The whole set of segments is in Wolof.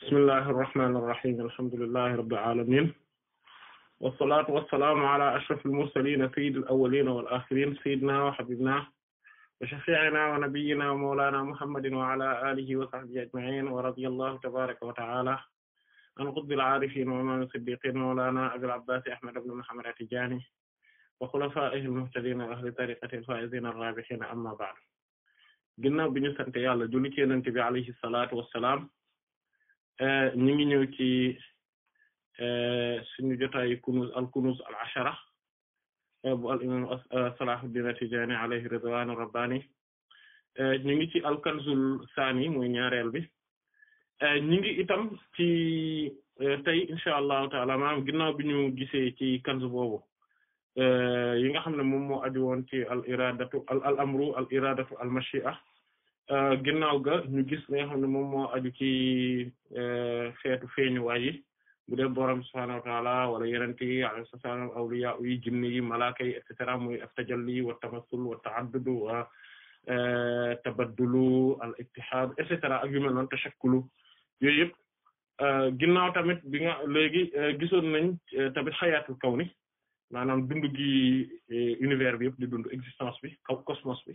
bismillahi irrahmani irrahim alhamdulillahi rabbil alamin wassalatu wassalaamu ala ashrafil mursalin sayyidil awwalin wal akhirin sayyidina wa habibina wa shafi'ina wa nabiyyina wa mawlana muhammadin wa ala alihi wa sahbihi ajma'in wa radiyallahu tabaraka wa ta'ala an qutbil arifin wa imam as-siddiqin mawlana abil abbas ahmad ibn muhammad at-tijani wa khulafa'ihi al-muhtadin wa ahli tariqatihi al-faizin ar-rabihin amma ba'd. ginnaaw bi ñu sant yàlla julli ci Yonent bi alayhi salaatu wassalaam ñu ngi ñëw ci suñu jotaay kunuz al ashara bu al imam Salahuddin at-Tijani alayhi ridwanu rabbani ñu ngi ci al kanzul saani muy ñaareel bi ñu ngi itam ci tey insha allahu taala maanaam ginnaaw bi ñu gisee ci kanz boobu yi nga xam ne moom moo aju woon ci al iradatu al amru al iradatu al mashi'a ginnaaw ga ñu gis li nga xam ne moom moo aju ci xeetu feeñuwaay yi bu dee borom subhaanahu wa ta'ala wala yenente yi alayhi salaam awliya yi jinne yi malaaka yi et cetera muy at-tajalli wa tamassul wa ta'addud wa tabaddulu al ittihad et cetera ak yu mel noonu tashakkulu yooyu yëpp ginnaaw tamit bi nga léegi gisoon nañ tamit xayaatul kawni maanaam dund gi univers bi yëpp di dund existence bi cosmos bi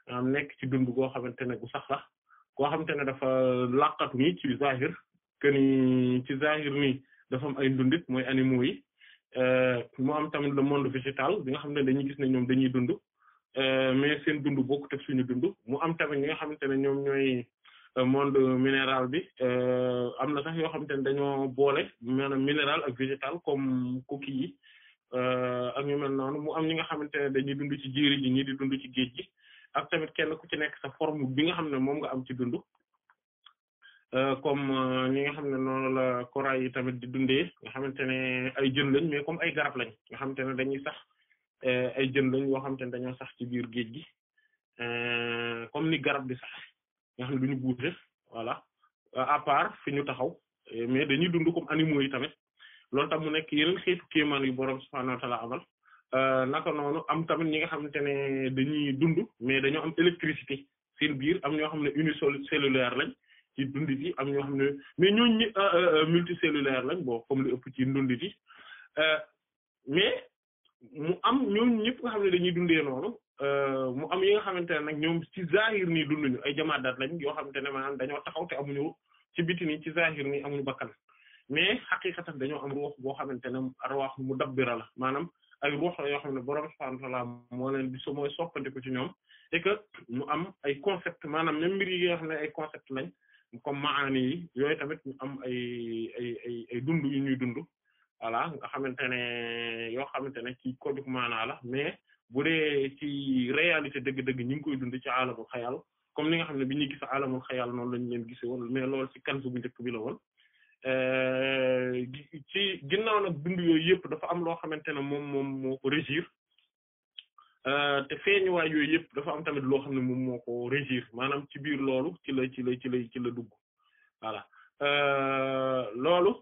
maanaam nekk ci dund goo xamante ne gu sax la goo xamante ne dafa laqatu nii ci zahir que ni ci zahir nii dafa am ay dundit mooy animaux yi mu am tamit le monde végétal bi nga xam ne dañuy gis ne ñoom dañuy dund mais seen dund bokkut ak suñu dund mu am tamit ñi nga xamante ne ñoom ñooy monde minéral bi am na sax yoo xamante ne dañoo boole maanaam minéral ak végétal comme coquilles yi ak ñu mel noonu mu am ñi nga xamante ne dañuy dund ci jéeri ji ñi di dund ci géej gi ak tamit kenn ku ci nekk sa forme bi nga xam ne moom nga am ci dund comme ñi nga xam ne noonu la corail yi tamit di dundee nga xamante ne ay jën lañ mais comme ay garab lañ nga xamante ne dañuy sax ay jën lañ yoo xamante ne dañoo sax ci biir géej gi comme ni garab di sax nga xam ne duñu bouger voilà à part fi ñu taxaw mais dañuy dund comme animaux yi tamit loolu tam mu nekk yeneen xeetu kéemaan yu boroom subhaanahu wa ta'ala amal naka noonu am tamit ñi nga xamante ne dañuy dund mais dañoo am électricité seen biir am ñoo xam ne unicellulaire lañ ci dundit yi am ñoo xam ne mais ñooñu ñi multicellulaire lañ bon comme li ëpp ci ndundit yi mais mu am ñooñu ñëpp nga xam ne dañuy dundee noonu mu am yi nga xamante ne nag ñoom ci zahir nii dunduñu ay jamaadaat lañ yoo xamante ne maanaam dañoo taxaw te amuñu ci biti nii ci zahir nii amuñu bakkan mais xaqiqatan dañoo am ruux boo xamante ne arwaax mudabbira la maanaam ay ruux la yoo xam ne borom subhaanahu wa ta'aala moo leen di mooy soppandiku ci ñoom et que mu am ay concept maanaam même mbir yi nga xam ne ay concept lañ comme maani yi yooyu tamit ñu am ay dund yu ñuy dund voilà nga xamante ne yoo xamante ne ci koduk maanaa la mais bu dee ci réalité dëgg-dëgg ñu ngi koy dund ci alamul xayal comme ni nga xam ne bi ñuy gis alamul xayal noonu lañu leen gise woon mais loolu ci kanzu bu njëkk bi la woon ci ginnaaw nag dund yooyu yëpp dafa am loo xamante ne moom moo ko régir te feeñuwaay yooyu yëpp dafa am tamit loo xam ne moom moo ko régir maanaam ci biir loolu ci la dugg voilà loolu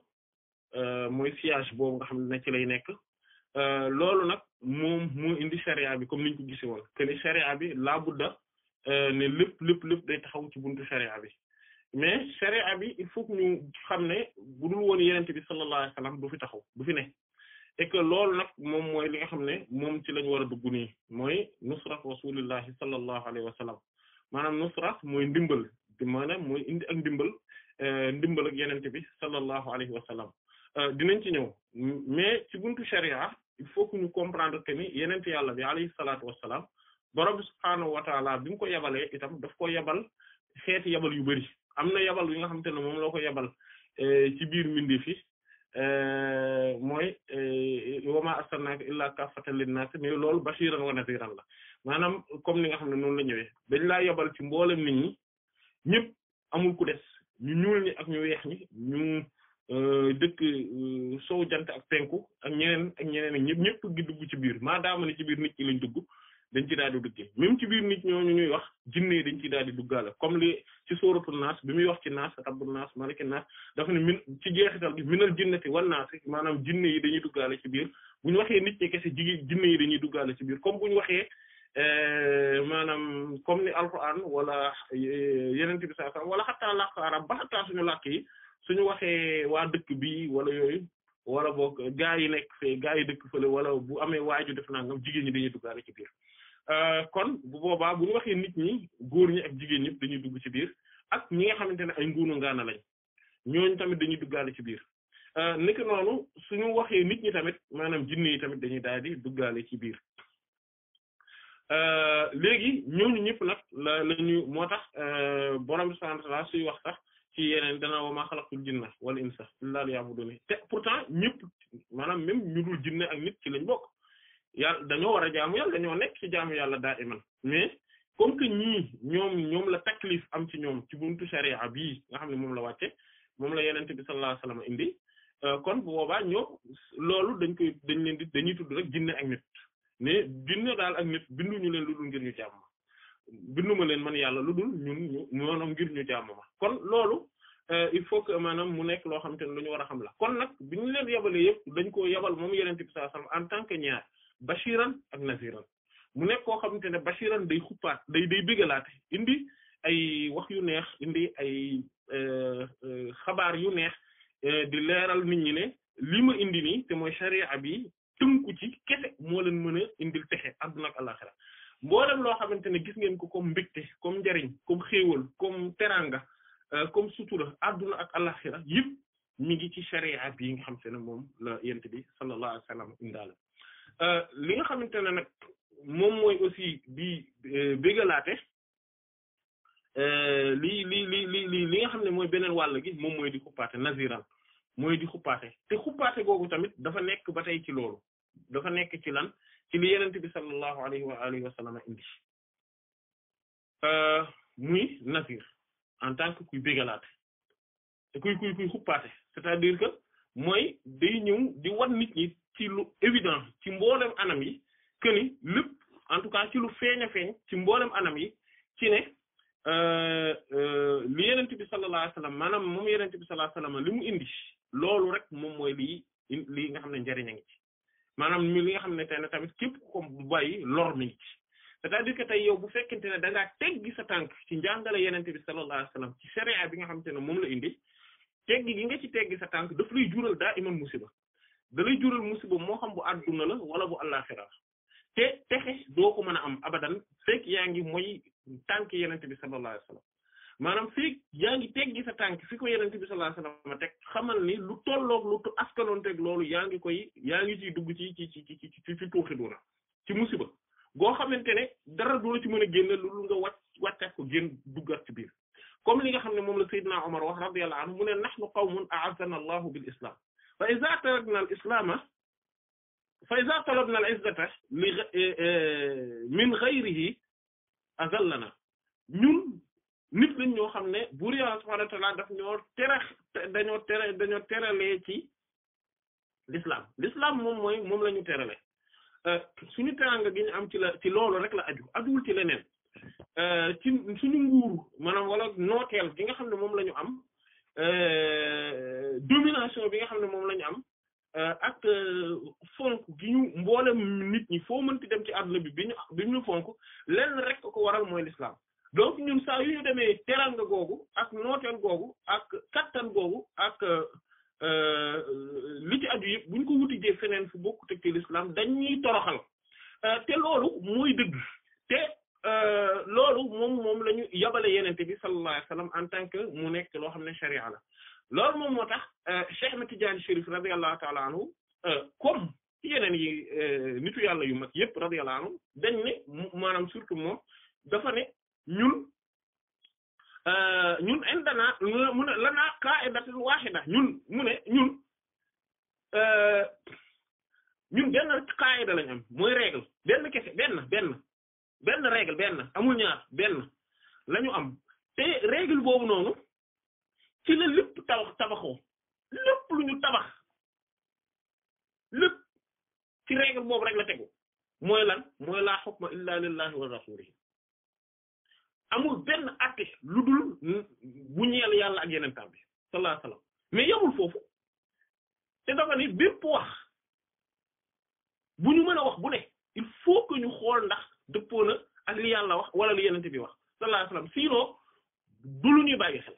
mooy sillage boobu nga xam ne ci lay nekk loolu nag moom moo indi charia bi comme niñ ko gisee woon que ni charia bi laa budda ne lépp day taxaw ci buntu charia bi mais charia bi il faut que ñu xam ne bu dul woon yenente bi sallallahu alayhi wasallam du fi taxaw du fi ne et que loolu nag moom mooy li nga xam ne moom ci lañ war a dugg nii mooy nusrat rasulillahi sallallahu alayhi wasallam maanaam nusrat mooy ndimbal maanaam mooy indi ak ndimbal ak yenente bi sallallahu alayhi wasallam dinañ ci ñëw mais ci buntu charia il faut que ñu comprendre que ni yenente yàlla bi alayhi salatu wassalam borom bi subhaanahu wa ta'ala bi mu ko yabalee itam daf ko yabal xeeti yabal yu bari am na yabal yi nga xamante ne moom loo ko yabal ci biir mbindi fi mooy wa ma arsalnaaka illaa kaaffatan linnaas mais loolu bashiran wa nadhiran la maanaam comme ni nga xam ne noonu la ñëwee dañ laa yabal ci mboolem nit ñi ñëpp amul ku des ñu ñuul ñi ak ñu weex ñi ñu dëkk sow jant ak penku ak ñeneen ak ñëpp gi dugg ci biir maadaama ne ci biir nit ñi lañ dugg dañ ci daal di duggee même ci biir nit ñooñu ñuy wax jinne dañ ci daal di duggaale comme li ci sóoratul naas bi muy wax ci naas rabbun naas malikin naas dafa ne min ci jeexital gi minal jinnati wan naas maanaam jinne yi dañuy duggaale ci biir bu ñu waxee nit ñi kese jinne yi dañuy duggaale ci biir comme bu ñu waxee maanaam comme ni alquran wala yeneen bi sallallahu alayhi wasallam wala xataa làkk arab ba xataa suñu làkk yi suñu waxee waa dëkk bi wala yooyu wala boog gaa yi nekk fee gaa yi dëkk fële wala bu amee waaju def nangam jigéen ñi dañuy duggaale ci biir kon bu boobaa bu ñu waxee nit ñi góor ñi ak jigéen ñëpp dañuy dugg ci biir ak ñi nga xamante ne ay nguunu ngaana lañ ñooñu tamit dañuy duggaale ci biir niki noonu suñu waxee nit ñi tamit maanaam jinne yi tamit dañuy daal di duggaale ci biir léegi ñooñu ñëpp nag lañu moo tax borom subhanahu wa ta'ala suy wax sax ci yeneen dana wa ma xalaqtul jinna wal insa illa liya'budun te pourtant ñëpp maanaam même ñu dul jinne ak nit ci lañ bokk yàlla dañoo war a jaamu yàlla dañoo nekk ci jaamu yàlla daa iman mais comme que ñii ñoom la taklif am ci ñoom ci buntu sharia bii nga xam ne moom la wàcce moom la yenente bi sallallahu alayhi wasallam indi kon bu boobaa ñoom loolu dañuy tudd rek jinne ak nit mais jinne daal ak nit binduñu leen lu dul ngir ñu jàmm binduma leen man yàlla lu dul ñun maanaam ngir ñu jàmm ma kon loolu il faut que maanaam mu nekk loo xamante ne lu ñu war a xam la kon nag bi ñu leen yabalee yëpp dañ ko yabal moom yenente bi sallallahu alayhi wasallam en tant que ñaar bashiran ak naziran mu nekk koo xamante ne bashiran day xuppaat day bégalaate indi ay wax yu neex indi ay xabaar yu neex di leeral nit ñi ne li ma indi nii te mooy sharia bi tënku ci kese moo leen mën a indil texe adduna ak alaxira mboolem loo xamante ne gis ngeen ko comme mbégte comme njariñ comme xéewal comme teranga comme sutura adduna ak alaxira yëpp mi ngi ci sharia bi nga xamante ne moom la yent bi sallallahu alayhi wa sallam indaale li nga xamante ne nag moom mooy aussi di bégalaate li nga xam ne mooy beneen wàll gi moom mooy di xuppaate naziran mooy di xuppaate te xuppaate googu tamit dafa nekk ba tey ci loolu dafa nekk ci lan ci li yenente bi sallallahu alayhi wa alihi wa sallam indi muy nazir en tant que kuy bégalaate te kuy xuppaate c'est-à-dire que mooy day ñëw di wan nit ñi ci lu évident ci mboolem anam yi que ni lépp en tout cas ci lu feeñ a feeñ ci mboolem anam yi ci ne li yenente bi sallallahu alayhi wasallam maanaam moom yenente bi sallallahu alayhi wasallam li mu indi loolu rek moom mooy lii nga xam ne njariñ a ngi ci maanaam li nga xam ne tey tamit képp ko bu bàyyi lor mi ngi ci c'est-à-dire que tey yow bu fekkente ne da ngaa teggi sa tànk ci njàngale yenente bi sallallahu alayhi wasallam ci sharia bi nga xamante ne moom la indi teggi gi nga ci teggi sa tànk daf lay jural daa iman musiba da lay jural musiba moo xam bu àdduna la wala bu àllaxira te texe doo ko mën a am abadan fekk yaa ngi mooy tànk yenente bi sallallahu alayhi wasallam maanaam fekk yaa ngi teggi sa tànk fi ko yenente bi sallallahu alayhi wasallam teg xamal ni lu tolloog lu askanoonteeg loolu yaa ngi ciy dugg ci tuuxi duna ci musiba goo xamante ne dara du la ci mën a génne lu nga wàccaat ko génn duggaat ci biir comme li nga xam ne moom la Seydina Omar wax radiyallahu anhu mu ne nahnu qawmun a'azzana Allahu bil islam fa iza tarakna al islama fa iza talabna al izzata min ghayrihi azallana ñun nit lañ ñoo xam ne buur Yàlla subhanahu wa ta'ala daf dañoo teralee ci l'islam moom la ñu terale suñu teranga gi ñu am ci loolu rek la ajuwul ci leneen ci suñu nguur maanaam wala nooteel gi nga xam ne moom la ñu am domination bi nga xam ne moom la ñu am ak fonk gi ñu mboolem nit ñi foo mënti dem ci àdduna bi ñu fonk lenn rek ko waral mooy l'islam donc ñun saa yu ñu demee teranga googu ak nooteel googu ak kattan googu ak li ci aju yëpp bu ñu ko wutijee feneen fu bokku teg ci l'islam dañuy toroxal te loolu mooy dëgg te loolu moom la ñu yabale yenente bi sallallahu alayhi wasallam en tant que mu nekk loo xam ne sharia la loolu moom moo tax Cheikh Ahmed Tidiane Chérif radiyallahu ta'ala anhu comme yeneen yi nitu yàlla yu mag yëpp radiyallahu anhu dañ ne maanaam surtout moom dafa ne ñun indana mu ne lanaa qa'idatun wahida ñun benn rek qaida lañ am mooy règle benn kese benn règle benn amul ñaar benn lañu am te règle boobu noonu ci la lépp tabaxoo lépp lu ñu tabax lépp ci règle boobu rek la tegu mooy lan mooy laa hukma illa lillahi wa rasulihi amul benn àtte lu dul bu ñeel yàlla ak yeneen tam bi sallallahu alayhi wasallam mais yamul foofu te dafa ni bépp wax bu ñu mën a wax bu ne il faut que ñu xool ndax dëppoo na ak li yàlla wax wala li yenente bi wax sallallahu alayhi wasallam sinon du lu ñuy bàyyi xel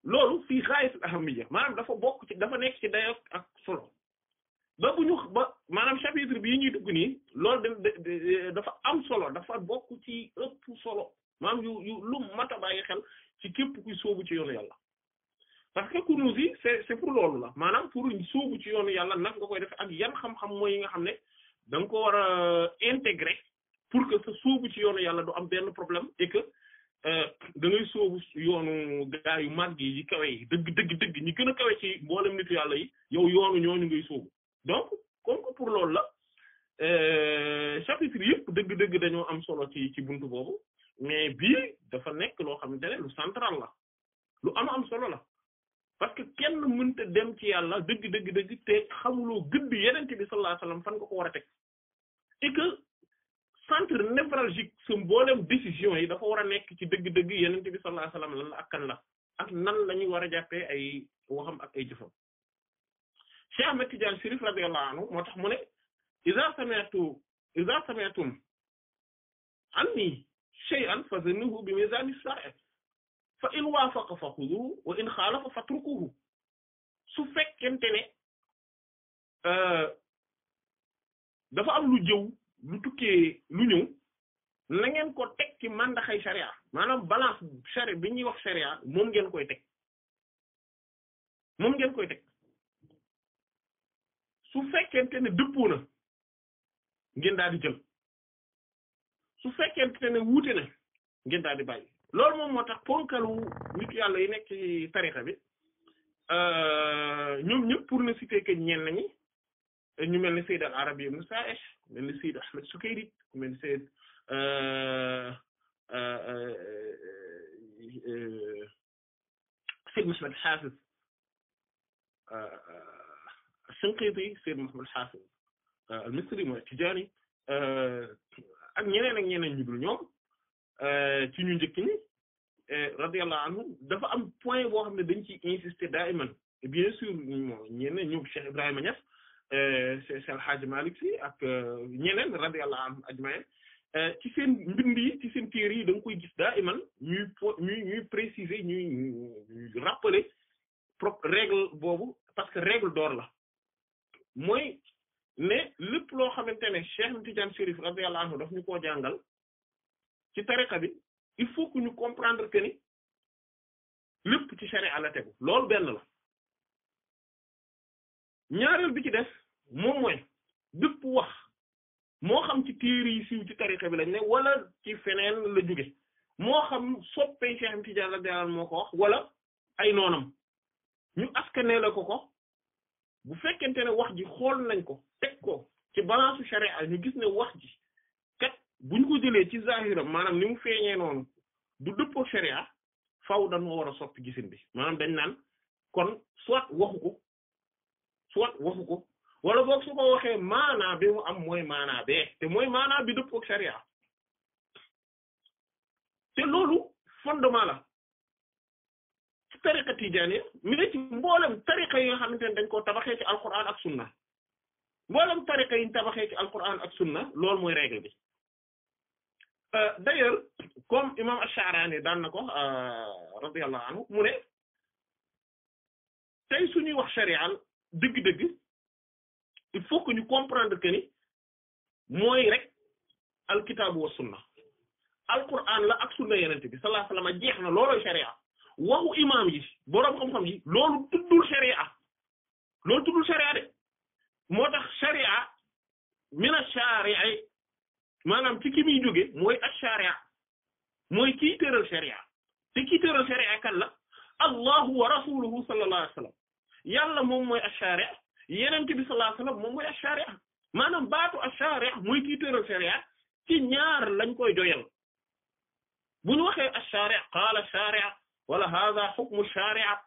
loolu fii xaayisul ahamiyya maanaam dafa bokk ci dafa nekk ci dayo ak solo ba bu ñu ba maanaam chapitre bii ñuy dugg nii loolu dafa am solo dafa bokk ci ëpp solo maanaam yu lu mat a bàyyi xel ci képp kuy sóobu ci yoonu yàlla parce que Kunûz yi c'est pour loolu la maanaam pour sóobu ci yoonu yàlla nag nga koy def ak yan xam-xam mooy yi nga xam ne da nga ko war a intégrer pour que sa sóobu ci yoonu yàlla du am benn problème et que da ngay sóobu yoonu gaa yu màgg yi kawe yi dëgg ñi gën a kawe ci mboolem nitu yàlla yi yow yoonu ñooñu ngay sóobu donc comme que pour loolu la chapitre yëpp dëgg dañoo am solo ci buntu boobu mais bii dafa nekk loo xamante ne lu central la lu am solo la parce que kenn mënta dem ci yàlla dëgg te xamuloo gëdd yenente bi sallallahu alayhi wasallam fan nga ko war a teg et que centre névralgique sa mboolem décision yi dafa war a nekk ci dëgg yenente bi sallallahu alayhi wasallam lan la ak kan la ak nan la ñuy war a jàppee ay waxam ak ay jëfam Cheikh Ahmed Tidiane Chérif radiyallahu anhu moo tax mu ne iza sami'tum anni shay'an fazannuhu bi mizan ash-shar'i fa in waafaqa fa xuduhu wa in xaalafa fatrukuhu su fekkente ne dafa am lu jëw lu tukkee lu ñëw na ngeen ko teg ci mandaxay sharia maanaam balance sharia bi ñuy wax sharia moom ngeen koy teg su fekkente ne dëppoo na ngeen daal di jël su fekkente ne wuute na ngeen daal di bàyyi loolu moom moo tax ponkalu nit yàlla yi nekk ci tarixa bi ñoom ñëpp pour ne citer que ñenn ñi ñu mel ni Sayyid al-Arabi ibn Sa'ih mel ni Sayyid Ahmed Sukayri mel ni Sayyid Muhammad Hafiz Shinqiti Sayyid Muhammad Hafiz al-Misri mooy Tijani ak ñeneen ñu dul ñoom ci ñu njëkk ñi radiyallahu anhu dafa am point boo xam ne dañ ciy insister daiman bien sûr ñeneen ñoom Cheikh Ibrahima Niass Cheikh El Hadj Malick Sy ak ñeneen radiyallahu anhum ajma'in ci seen mbind yi ci seen téere yi da nga koy gis daiman ñuy préciser ñuy rappeler règle boobu parce que règle d'or la mooy ne lépp loo xamante ne Cheikh Tidiane Chérif radiyallahu anhu daf ñu koo jàngal ci tariqa bi il faut que ñu comprendre que ni lépp ci sharia la tegu loolu benn la ñaareel bi ci def moom mooy bépp wax moo xam ci téere yi siiw ci tariqa bi lañ ne wala ci feneen la jóge moo xam soppee Cheikh Tidiane radiyallahu anhu moo ko wax wala ay noonam ñu askanee la ko bu fekkente ne wax ji xool nañ ko teg ko ci balance sharia ñu gis ne wax ji kat buñ ko jëlee ci zahiram maanaam ni mu feeñee noonu du dëppoo sharia faaw dañoo war a soppi gisin bi maanaam dañ naan kon soit waxu ko wala boog su ko waxee maanaa bi mu am mooy maanaa bee te mooy maanaa bi dëppoo sharia te loolu fondement la ci tariqa tijaani mais ci mboolem tariqa yi nga xamante ne dañ koo tabaxee ci alquran ak sunna mboolem tariqa yi ñu tabaxee ci alquran ak sunna loolu mooy règle bi d'ailleurs comme imam Ash-Sha'rani daan na ko radiyallahu anhu mu ne tey suñuy wax sharia dëgg-dëgg il faut que ñu comprendre que ni mooy rek alkitaabu wa sunna alquran la ak sunna yenente bi sallallahu alayhi wasallam jeex na loolooy sharia waxu imam yi boroom xam-xam yi loolu tuddul sharia de moo tax sharia min ash-shari'i maanaam ci ki muy jóge mooy ash-sharia mooy kiy tëral sharia te kiy tëral sharia kan la allahu wa rasuluhu sallallahu alayhi wasallam yàlla moom mooy ash-sharia yenente bi sallallahu alayhi wasallam moom mooy ash-sharia maanaam baatu ash-sharia mooy kiy tëral sharia ci ñaar lañ koy doyal bu ñu waxee ash-sharia qaala ash-sharia wala hadha hukmu ash-sharia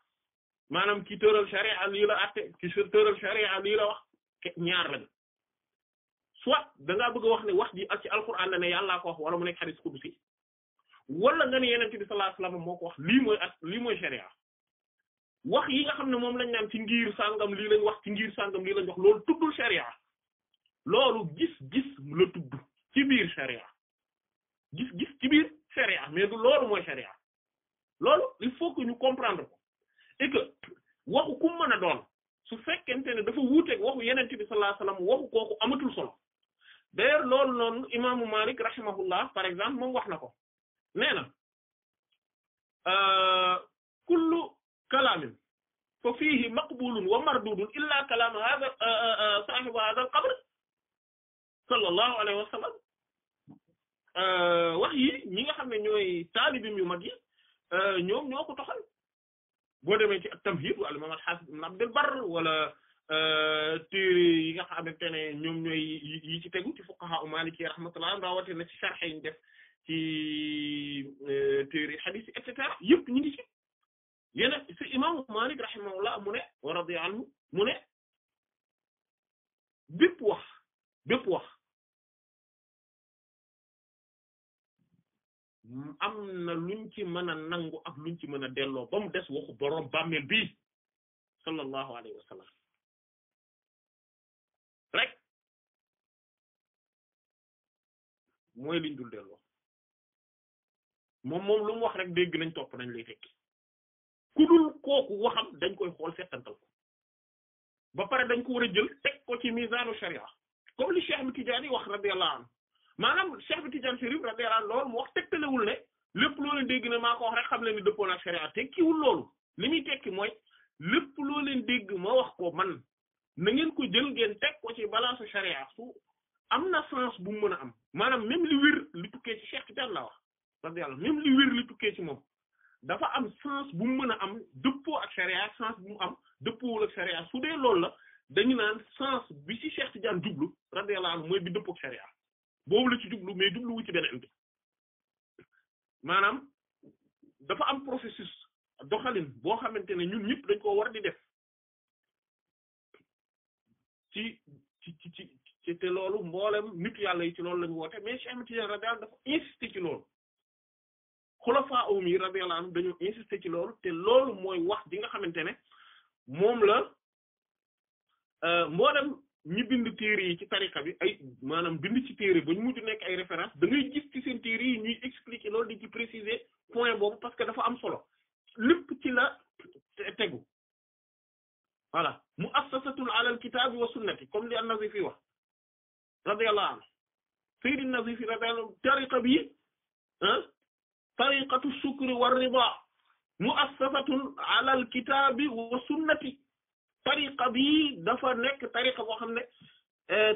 maanaam ki tëral sharia lii la atte ki tëral sharia lii la wax ñaar lañ soit da ngaa bëgg a wax ne wax ji ak ci alquran la ne yàllaa ko wax wala mu nekk hadith qudsi wala nga ne yenente bi sallallahu alayhi wasallam moo ko wax lii mooy sharia wax yi nga xam ne moom lañ naan ci ngir sàngam lii lañ wax ci ngir sàngam lii lañ wax loolu tuddul sharia loolu gis-gis la tudd ci biir sharia gis-gis ci biir sharia mais du loolu mooy sharia loolu il faut que ñu comprendre ko et que waxu ku mën a doon su fekkente ne dafa wuuteeg waxu yenente bi sallallahu alayhi wasallam waxu kooku amatul solo d'ailleurs loolu noonu imaamu Malik rahimahullah par exemple moom wax na ko nee na kullu kalaamin fa fiihi maqbulun wa mardudun illa kalaam hada saahibu hada al qabr sallallahu alayhi wa sallam wax yi ñi nga xam ne ñooy taalibim yu mag yi ñoom ñoo ko toxal boo demee ci at-Tamhid wala imam al-Hafiz ibn Abd al-Barr wala téere yi nga xamante ne ñoom ñooy yi ci tegu ci fuqaha Maliki rahmatullah rawatina ci sharh yi ñu def ci téere hadith et cetera yëpp ñu ngi ci yéen ci imam Malik rahimahullah mu ne wa radiya anhu mu ne bépp wax am na luñ ci mën a nangu ak luñ ci mën a delloo ba mu des waxu boroom bàmmeel bii sallallahu alayhi wa sallam rek mooy liñ dul delloo moom lu mu wax rek dégg nañ topp nañ lay tekki ku dul kooku waxam dañ koy xool settantal ko ba pare dañ ko war a jël teg ko ci misaanu sharia comme li Cheikh Ahmed Tidiane wax radiyallahu anhu maanaam Cheikh Ahmed Tidiane Chérif radiyallahu anhu loolu mu wax tegtalewul ne lépp loo leen dégg ne maa ko wax rek xam leen ni dëppoo na ak sharia tekkiwul loolu li muy tekki mooy lépp loo leen dégg ma wax ko man na ngeen ko jël ngeen teg ko ci balance sharia su am na sens bu mu mën a am maanaam même li wér li tukkee ci Cheikh Tidiane la wax radiyallahu même li wér li tukkee ci moom dafa am sens bu mu mën a am dëppoo ak sharia sens bu mu am dëppoowul ak sharia su dee loolu la dañu naan sens bi ci Cheikh Tidiane jublu radiyallahu anhu mooy bi dëppoo ak sharia boobu la ci jublu mais jublu wu ci beneen bi maanaam dafa am processus doxalin boo xamante ne ñun ñëpp dañ ko war di def ci te loolu mboolem nit yàlla yi ci loolu lañu woote mais Cheikh Ahmed Tidiane radiyallahu dafa insister ci loolu xulafaa yi radiyallahu anhum dañoo insister ci loolu te loolu mooy wax bi nga xamante ne moom la mboolem ñi bind téere yi ci tariqa bi ay maanaam bind ci téere ba ñu mujj nekk ay référence da ngay gis ci seen téere yi ñuy expliquer loolu di ci préciser point boobu parce que dafa am solo lépp ci la tegu voilà mu'assasatun ala al-kitabi wa sunnati comme li an-Nazifi wax radiyallahu anhu sayyid an-Nazifi radiyallahu anhu tariqa bi tariqatu shukri war rida mu'assasatun ala al-kitabi wa sunnati tariqa bi dafa nekk tariqa boo xam ne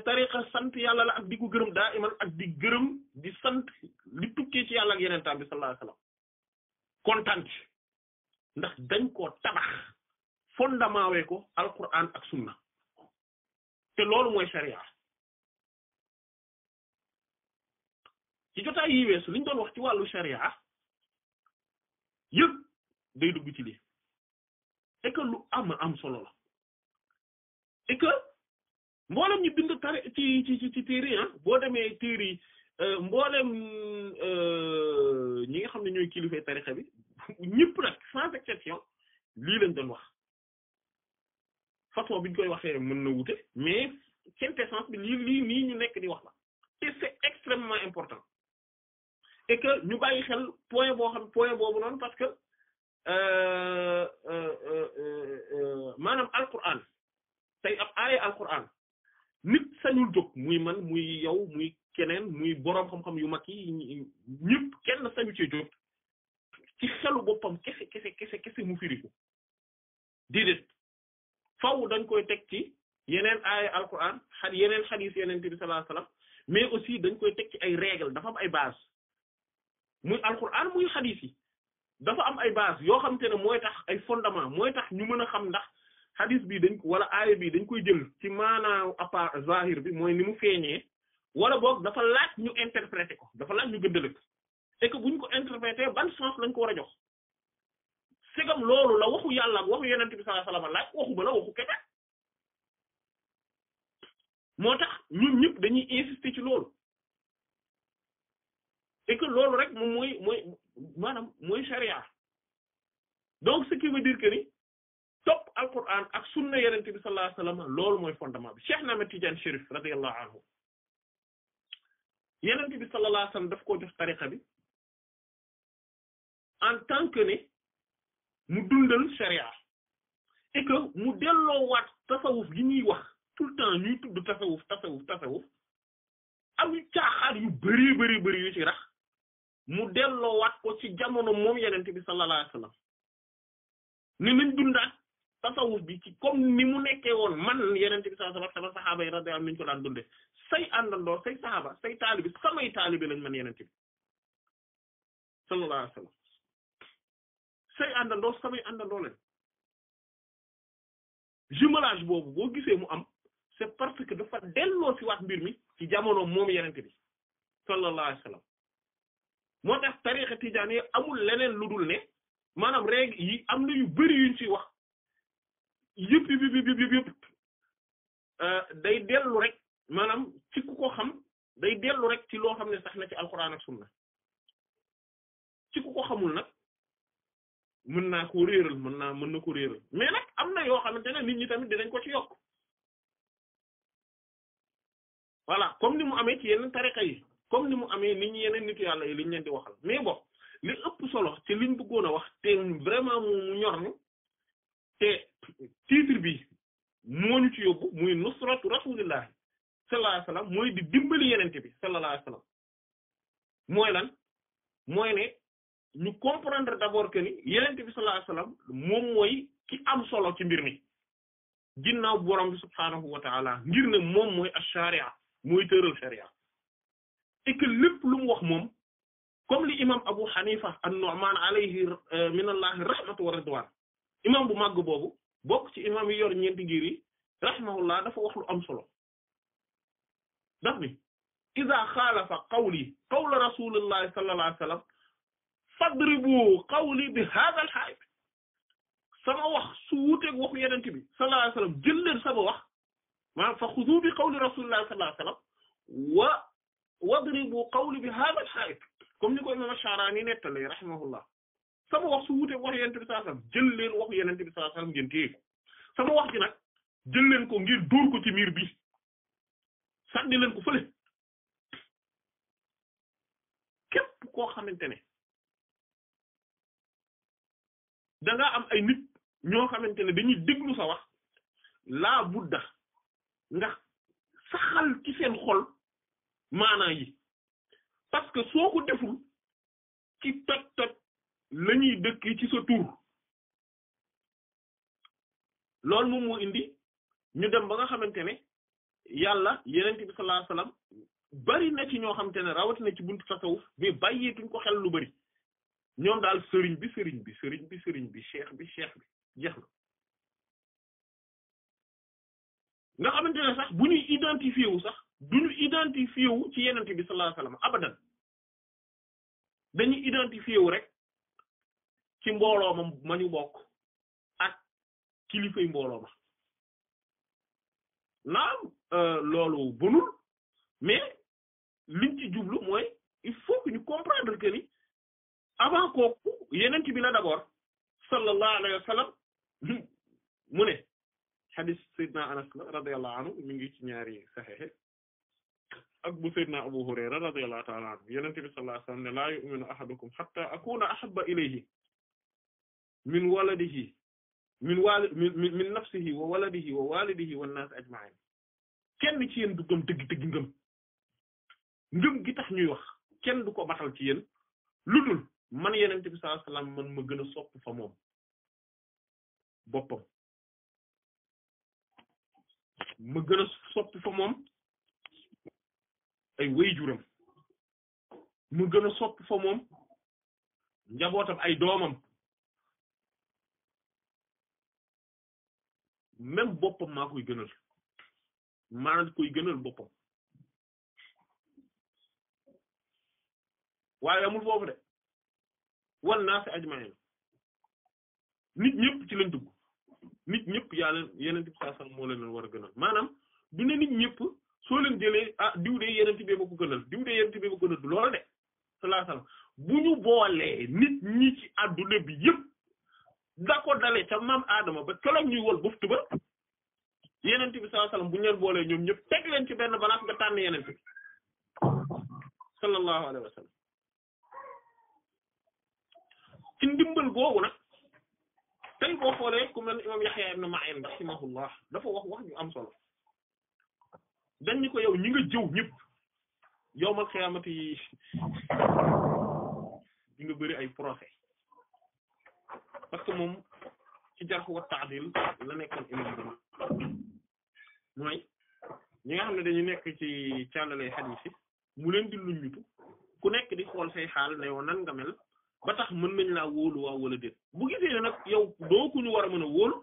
tariqa sant yàlla la ak di ko gërëm daa iman ak di gërëm di sant li tukkee ci yàlla ak yeneen tam bi sallallahu alayhi wasallam kontaan ndax dañ koo tabax fondement wee ko alquran ak sunna te loolu mooy sharia ci jotaay yi weesu liñ doon wax ci wàllu sharia yëpp day dugg ci lii et que lu am solo la et que mboolem ñu bind tari ci téere boo demee téere yi mboolem ñi nga xam ne ñooy kilifay tarixa bi ñëpp nag sans exception lii lañ doon wax façon bi ñu koy waxee mën na wute mais quintessence bi lii nii ñu nekk di wax la te c'est extrêmement important et que ñu bàyyi xel point boobu noonu parce que maanaam alquran tey ab aaya alquran nit sañul jóg muy man muy yow muy keneen muy boroom xam-xam yu mag yi ñëpp kenn sañu ci jóg ci xelu boppam kese mu firiku déedéet faw dañ koy teg ci yeneen aaya alquran yeneen xadiis yeneen bi sallallahu alayhi wasallam mais aussi dañ koy teg ci ay règles dafa am ay base muy alquran muy xadiis yi dafa am ay base yoo xam te ne mooy tax ay fondement mooy tax ñu mën a xam ndax xadiis bi wala aaya bi dañ koy jël ci maanaaw apa zahir bi mooy ni mu feeñee wala boog dafa laaj ñu interpréter ko dafa laaj ñu gëddale ko et que buñ ko interpréter ban sens lañ ko war a jox segam loolu la waxu yàlla ak waxu yonent bi sallallahu alayhi wasallam laaj waxu ba la waxu kete moo tax ñun ñëpp dañuy insister ci loolu et que loolu rek moom mooy maanaam mooy charia donc ce qui veut dire que ni topp alquran ak sunna yenente bi sallallahu alayhi wasallam loolu mooy fondement bi Cheikh Ahmed Tidiane Chérif radiyallahu anhu yenente bi sallallahu alayhi wasallam daf koo jox tariqa bi en tant que ne mu dundal sharia et que mu delloowaat tasawuf gi ñuy wax tout le temps ñuy tudd tasawuf am caaxaar yu bari yu ci rax mu delloowaat ko ci jamono moom yenente bi sallallahu alayhi wasallam ni nañ dundaat tasawuf bi ci comme ni mu nekkee woon man yenente bi sallallahu alayhi wasallam sama saxaaba yi radiyallahu anhum ñu ko daan dunde say àndandoo say saxaaba say taalibi samay taalibi lañ man yenente bi sallallahu alayhi wasallam say àndandoo samay àndandoo lañ jumelage boobu boo gisee mu am c'est parce que dafa delloo ci waat mbir mi ci jamono moom yenente bi sallallahu alayhi wasallam moo tax tariqa tijaani amul leneen lu dul ne maanaam règle yi am na yu bari yuñ ci wax yëpp day dellu rek maanaam ci ku ko xam day dellu rek ci loo xam ne sax na ci alquran ak sunna ci ku ko xamul nag mën na ko réeral mais nag am na yoo xamante ne nit ñi tamit dinañ ko ci yokk voilà comme ni mu amee ci yeneen tariqa yi comme ni mu amee nit ñi yeneen nitu yàlla yi liñ leen di waxal mais bon li ëpp solo ci liñ bëggoon a wax te vraiment mu ñor ñu te titre bi moo ñu ci yóbbu muy nusratu rasulillahi sallallahu alayhi wasallam mooy di dimbali yenente bi sallallahu alayhi wasallam mooy lan mooy ne ñu comprendre d'abord que ni yenente bi sallallahu alayhi wasallam moom mooy ki am solo ci mbir mi ginnaaw borom bi subhaanahu wa ta'ala ngir ne moom mooy ash-sharia mooy tëral sharia et que lépp lu mu wax moom comme li imam Abu Hanifa an-Nu'man alayhi minallahi rahmatu wa ridwan imam bu màgg boobu bokk ci imam yi yor ñeenti ngir yi rahimahullah dafa wax lu am solo daf ni iza xaalafa qawli qawla rasulillahi sallallahu alayhi wasallam fadribu qawli bi hadha al-hayb sama wax su wuuteeg waxu yenente bi sallallahu alayhi wasallam jël leen sama wax maanaam fa xudu bi qawli rasulillahi sallallahu alayhi wasallam wadribu qawli bi hadha al-hayb comme ni ko imam Ash-Sharani nettali rahimahullah sama wax su wuuteeg waxu yenente bi sallallahu alayhi wasallam jël leen waxu yenente bi sallallahu alayhi wasallam ngeen téye ko sama wax ji nag jël leen ko ngir dóor ko ci miir bi sànni leen ko fële képp koo xamante ne da nga am ay nit ñoo xamante ne dañuy déglu sa wax laa budda nga saxal ci seen xol maanaa yi parce que soo ko deful ci toj la ñuy dëkk ci sa tur loolu moom moo indi ñu dem ba nga xamante ne yàlla yenent bi sallallahu alayhi wasallam bari na ci ñoo xamante ne rawatina ci buntu tasawuf mais bàyyeetuñ ko xel lu bari ñoom daal sëriñ bi cheikh bi jeex na nga xamante ne sax bu ñuy identifié wu sax duñu identifié wu ci yenent bi sallallahu alayhi wasallam abadan dañuy identifié wu rek ci mbooloo ma ñu bokk ak kilifay mbooloo ma naam loolu bonul mais liñ ci jublu mooy il faut que ñu comprendre que ni avant kooku yenent bi la d'abord sallallahu alayhi wa sallam mu ne hadith Seydina Anas la radiyallahu anhu mi ngi ci ñaari sahih ak bu Seydina Abu Hurayra radiyallahu ta'ala anhu yenent bi sallallahu alayhi wa sallam ne la yu'minu ahadukum hatta akuna ahabba ilayhi min waladihi min nafsihi wa waladihi wa walidihi wan nas ajma'in kenn ci yéen du gëm dëgg ngëm gi tax ñuy wax kenn du ko batal ci yéen lu dul man yenent bi sallallahu alayhi wasallam man ma gën a sopp fa moom boppam ma gën a sopp fa moom ay waajuram ma gën a sopp fa moom njabootam ay doomam même boppam maa koy gënal maa koy gënal boppam waaye amul foofu de wan naas ajma'in nit ñëpp ci lañ dugg nit ñëpp yàlla yeneen saa sax moo leen war a gënal maanaam du ne nit ñëpp soo leen jëlee diw de yeneen bee ma ko gënal diw de yeneen bee ma ko gënal du loolu de sallallahu alayhi wasallam bu ñu boolee nit ñi ci adduna bi yëpp da ko dalee ca maam Adama ba keroog ñuy wol buftu ba yenent bi sallallahu alayhi wasallam bu ñu leen boolee ñoom ñëpp teg leen ci benn balance nga tànn yenent bi sallallahu alayhi wasallam ci ndimbal googu nag tey boo xoolee ku mel imam Yahya ibn Ma'in rahimahullah dafa wax ñu am solo dañ ni ko yow ñi nga jëw ñëpp yawmal xiyaamati di nga bëri ay procès parce que moom ci jarh wa ta'dil la nekkoon imam bi mooy ñi nga xam ne dañu nekk ci càllale hadith yi mu leen di luññutu ku nekk di xool say xaal ne yow nan nga mel ba tax mën nañ laa wóolu waaw wala déet bu gisee ne nag yow doo ku ñu war a mën a wóolu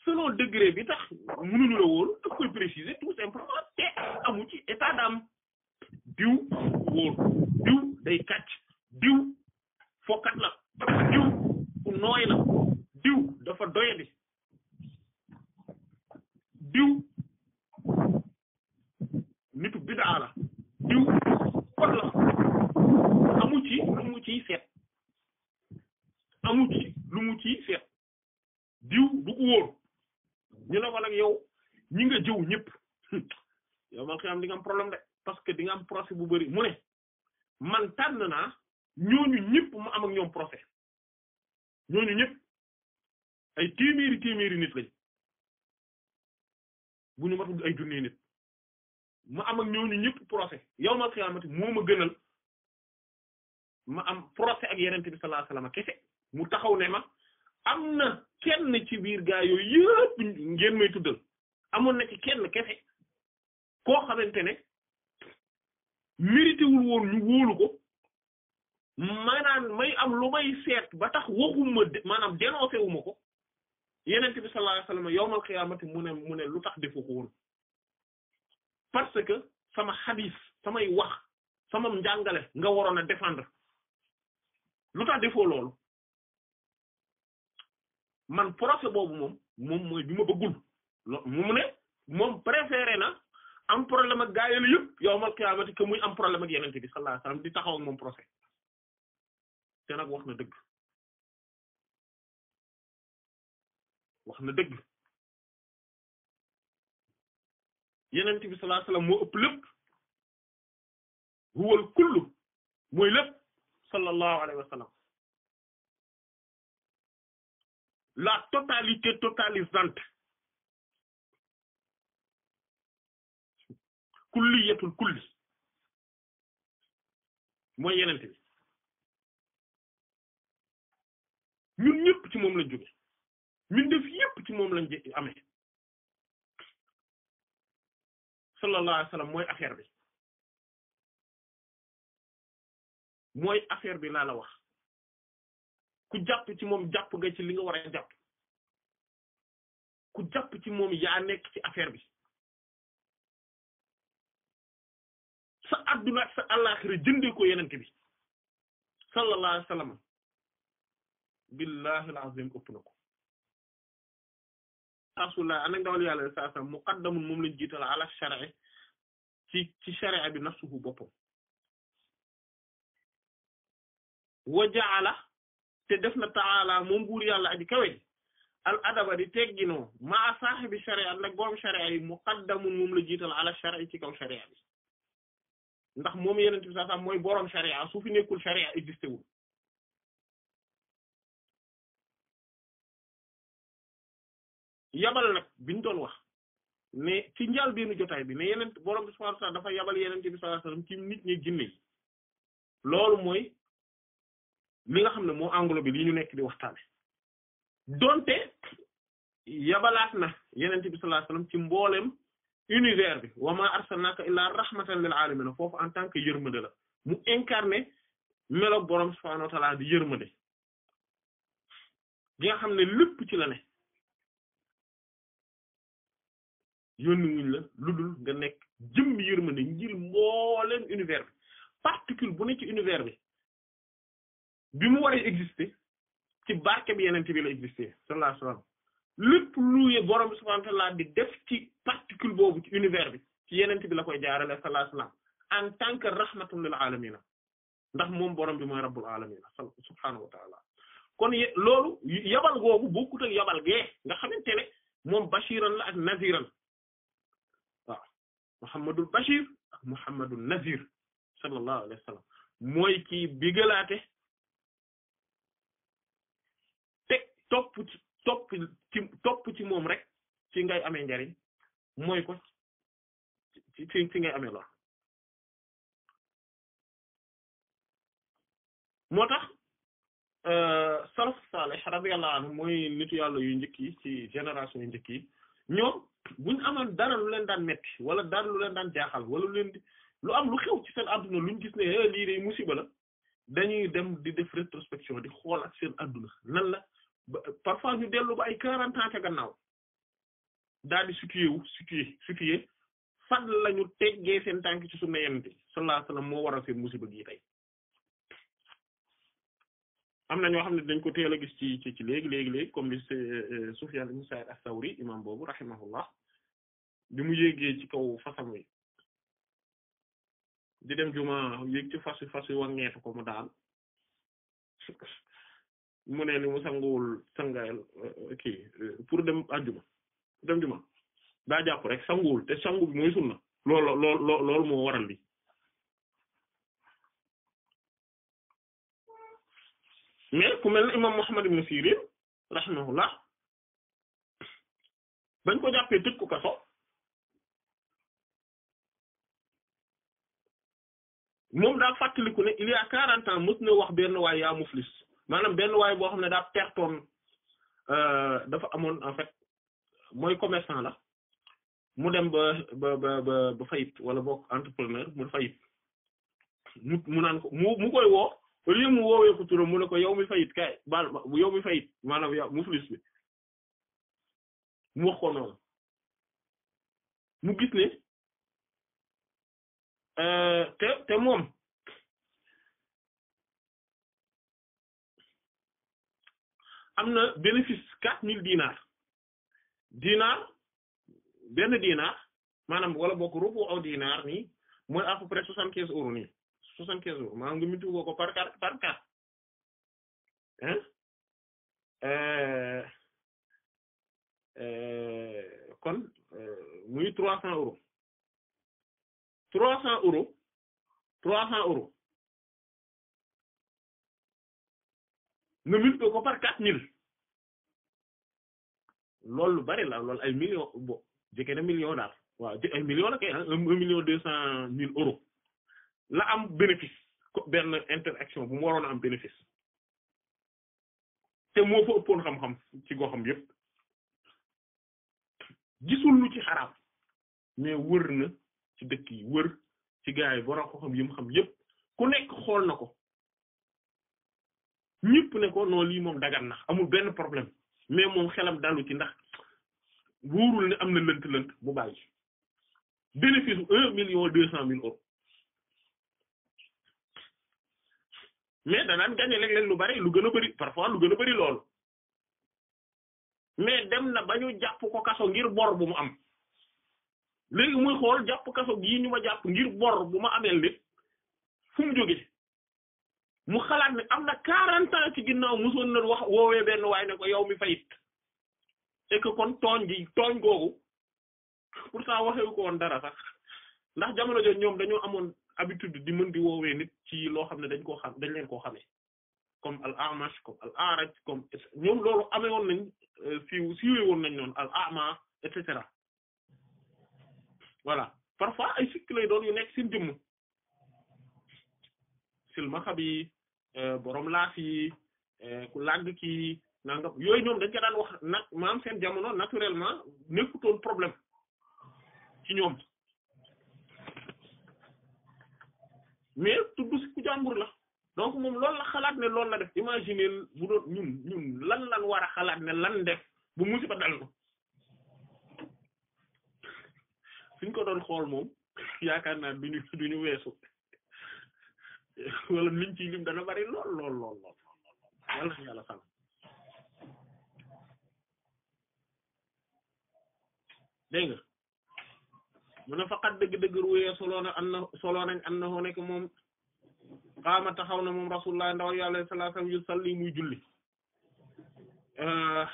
selon degré bi tax mënuñu la wóolu daf koy préciser tout simplement te amu ci état d'âme diw wóor diw day kàcc diw fokkat la diw ku nooy la diw dafa doyadi diw nitu bid'a la diw kot la amu ci lu mu ciy seet amu ci lu mu ciy seet diw du ko wóor ñu ne ko nag yow ñi nga jëw ñëpp yow man xam di nga am problème de parce que di nga am procès bu bari mu ne man tànn naa ñooñu ñëpp mu am ak ñoom procès ñooñu ñëpp ay téeméeri nit lañ bu ñu matul ay junni nit ma am ak ñooñu ñëpp procès yawmal qiyaamati moo ma gënal ma am procès ak yenente bi sallallahu alayhi wasallam kese mu taxaw ne ma am na kenn ci biir gaa yooyu yëpp ngeen may tuddal amoon na ci kenn kese koo xamante ne mérité wul woon ñu wóolu ko maanaam may am lu may seet ba tax waxuma maanaam dénoncé wu ma ko yenente bi sallallahu alayhi wasallam yawmal qiyaamati mu ne lu tax defu ko woon parce que sama xadiis samay wax sama njàngale nga waroon a défendre lu tax defoo loolu man procès boobu moom mooy bi ma bëggul mu ne moom préféré na am problème ak gaa yi yëpp yawmal qiyaamati que muy am problème ak yenente bi sallallahu alayhi wasallam di taxaw ak moom procès te nag wax na dëgg yenent bi sallallahu alayhi wasallam moo ëpp lépp huwal kullu mooy lépp sallallahu alayhi wasallam la totalité totalisante kulliyatul kulli mooy yenent bi ñun ñëpp ci moom lañ jóge ñun def yëpp ci moom lañ amee sallallahu alayhi wasallam mooy affaire bi laa la wax ku jàpp ci moom jàpp nga ci li nga war a jàpp ku jàpp ci moom yaa nekk ci affaire bi sa adduna ak sa àllaxira jëndee ko yenente bi sallallahu alayhi wasallam billahi alazim ëpp na ko rasulullah anak ndawal yàlla saa saa muqaddamun moom lañ jiital ala shar'i ci sharia bi nafsuhu boppam wa ja'ala te def na ta'ala moom buur yàlla aji kawe al adaba di tegginoo maa saahibi sharia nag borom sharia yi muqaddamun moom la jiital ala shar'i ci kaw sharia bi ndax moom yeneen bi saa saa mooy borom sharia su fi nekkul sharia existé wul yabal nag biñ doon wax ne ci njaal beenu jotaay bi ne yeneen borom bi subhanahu wa ta'ala dafa yabal yeneen bi sallallahu alayhi wasallam ci nit ñi jinne yi loolu mooy li nga xam ne moo englobé li ñu nekk di waxtaane donte yabalaat na yeneen bi sallallahu alayhi wasallam ci mboolem univers bi wa ma arsalnaka illa rahmatan lil alamin foofu en tant que yërmande la mu incarné melo borom subhanahu wa ta'ala di yërmande gi nga xam ne lépp ci la ne yónni wuñ la lu dul nga nekk jëmm yërmande ngir mbooleem univers bi particule bu ne ci univers bi mu waree exister ci barke bi yenente bi la exister sallallahu alayhi wasallam lépp lu borom subhanahu wa ta'ala di def ci particule boobu ci univers bi ci yenente bi la koy jaarale sallallahu alayhi wasallam en tant que rahmatun lil alamin ndax moom borom bi mooy rabbul alamin subhanahu wa ta'ala kon loolu yabal googu bokkut ak yabal gee nga xamante ne moom bashiran la ak naziran waaw Muhammadul Bashir ak Muhammadul Nazir sallallahu alayhi wa sallam mooy kii bigalaate te topp ci moom rek ci ngay amee njariñ mooy ko ci ngay amee lor moo tax salaf salih radiyallahu anhu mooy nitu yàlla yu njëkk yi ci génération yu njëkk yi ñoom buñ amoon dara lu leen daan metti wala dara lu leen daan jaaxal wala lu am lu xew ci seen adduna luñ gis ne lii de musiba la dañuy dem di def rétrospection di xool ak seen adduna nan la parfois ñu dellu ba ay 40 ans ca gannaaw daal di situé fan lañu teggee seen tànk ci sunna Yonent bi sallallahu alayhi wasallam moo waral seen musiba gi tey am na ñoo xam ne dañ ko teel a gis ci léegi comme li Sufyan ibn Sa'id as-Sawri imam boobu rahimahullah bi mu yéegee ci kaw fasam wi di dem juma yéeg ci fas wi wangeetu ko mu daal mu ne ni mu sanguwul sangaayal kii pour dem juma daa jàpp rek sanguwul te sangu bi mooy sunna loolu moo waral li mais ku mel ne imam Muhammad ibn Sirin rahimahullah bañ ko jàppee tëj ko kaso moom daa fàttaliku ne il y a 40 ans mës na wax benn waay yaa muflis maanaam benn waay boo xam ne daa pertoon dafa amoon en fait mooy commerçant la mu dem ba fayit wala boog entrepreneur mu fayit mu naan ko mu koy woo au lieu mu woowee ko turam mu ne ko yow mi fayit kay baal yow mi fayit maanaam yow muflis bi mu wax ko noonu mu gis ne te moom am na bénéfice 4000 dinars benn dinar maanaam wala bokk rubu aw dinar nii mooy à peu près 75 euros nii 75 euros maanaam nga multiplier ko par 4 hein kon muy 300 euros 300 euros nga multiplier ko par 4000 loolu lu bari la loolu ay millions bo jege na million daal waaw ay millions la kay 1,2 million euros la am bénéfice benn interaction bu mu waroon a am bénéfice te moo fa ëppoon xam-xam ci goxam yépp gisul lu ci xaraam mais wër na ci dëkk yi wër ci gaa yi borom xam yi mu xam yépp ku nekk xool na ko ñëpp ne ko non lii moom dagan na amul benn problème mais moom xelam dalu ci ndax wóorul ne am na lënt-lënt bu bàyyi bénéfice 1,2 million euros mais danaan gagné léeg-léeg lu bari lu gën a bari parfois lu gën a bari loolu mais dem na ba ñu jàpp ko kaso ngir bor bu mu am léegi muy xool jàpp kaso gii ñu ma jàpp ngir bor bu ma ameel nit fu mu jóge mu xalaat ne am na 40 ans ci ginnaaw mosoon na wax woowee benn waay ne ko yow mi fayit et que kon tooñ googu pourtant waxewu ko woon dara sax ndax jamono jooju ñoom dañoo amoon habitude di mën di woowee nit ci loo xam ne dañ leen koo xamee comme al Amash comme al Araj comme ñoom loolu amee woon nañ siiwee woon nañ noonu al Ama et cetera voilà parfois ay sikk lay doon yu nekk seen jëmm silmaxa bi borom laaf yi ku làgg kii nangam yooyu ñoom dañ ko daan wax nag maam seen jamono naturellement nekkutoon problème ci ñoom mais tudd si ku jàmbur la donc moom loolu la xalaat ne loolu la def imaginer bu doon ñun lan war a xalaat ne lan def bu musiba dal ko suñ ko doon xool moom yaakaar naa duñu weesu wala liñ ci lim dana bari lool wala yàlla sàmm dégg nga mu ne faqat dëgg-dëgg ruwee soloo nañ annahu nekk moom qaama taxaw na moom rasulullah ndaw yàlla sallallahu alayhi wasallam yu salli muy julli